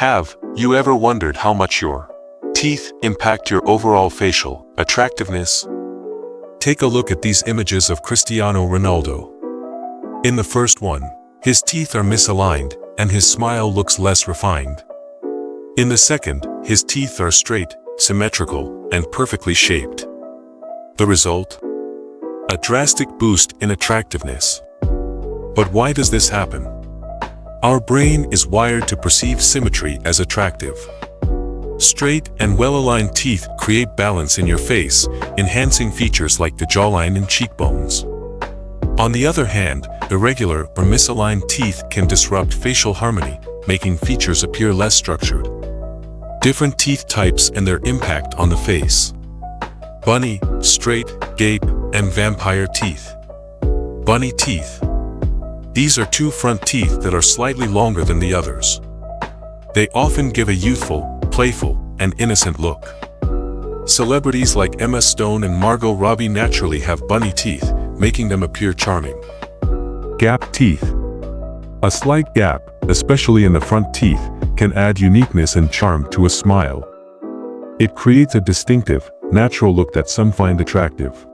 Have you ever wondered how much your teeth impact your overall facial attractiveness? Take a look at these images of Cristiano Ronaldo. In the first one, his teeth are misaligned and his smile looks less refined. In the second, his teeth are straight, symmetrical, and perfectly shaped. The result? A drastic boost in attractiveness. But why does this happen? Our brain is wired to perceive symmetry as attractive. Straight and well-aligned teeth create balance in your face, enhancing features like the jawline and cheekbones. On the other hand, irregular or misaligned teeth can disrupt facial harmony, making features appear less structured. Different teeth types and their impact on the face. Bunny, straight, gape, and vampire teeth. Bunny teeth. These are two front teeth that are slightly longer than the others. They often give a youthful, playful, and innocent look. Celebrities like Emma Stone and Margot Robbie naturally have bunny teeth, making them appear charming. Gap teeth. A slight gap, especially in the front teeth, can add uniqueness and charm to a smile. It creates a distinctive, natural look that some find attractive.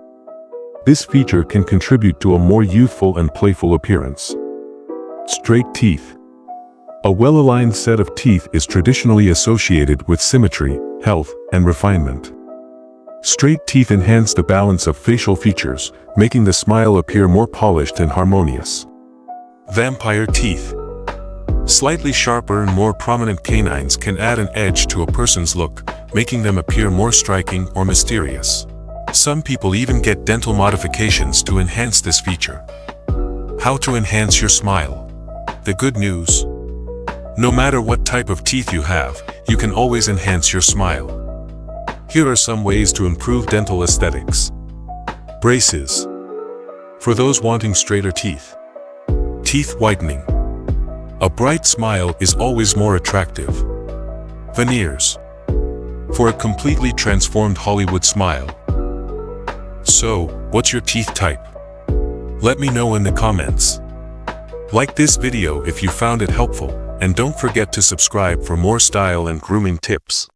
This feature can contribute to a more youthful and playful appearance. Straight teeth. A well-aligned set of teeth is traditionally associated with symmetry, health, and refinement. Straight teeth enhance the balance of facial features, making the smile appear more polished and harmonious. Vampire teeth. Slightly sharper and more prominent canines can add an edge to a person's look, making them appear more striking or mysterious. Some people even get dental modifications to enhance this feature. How to enhance your smile? The good news: no matter what type of teeth you have, you can always enhance your smile. Here are some ways to improve dental aesthetics. Braces. For those wanting straighter teeth. Teeth whitening. A bright smile is always more attractive. Veneers. For a completely transformed Hollywood smile. So, what's your teeth type? Let me know in the comments. Like this video if you found it helpful, and don't forget to subscribe for more style and grooming tips.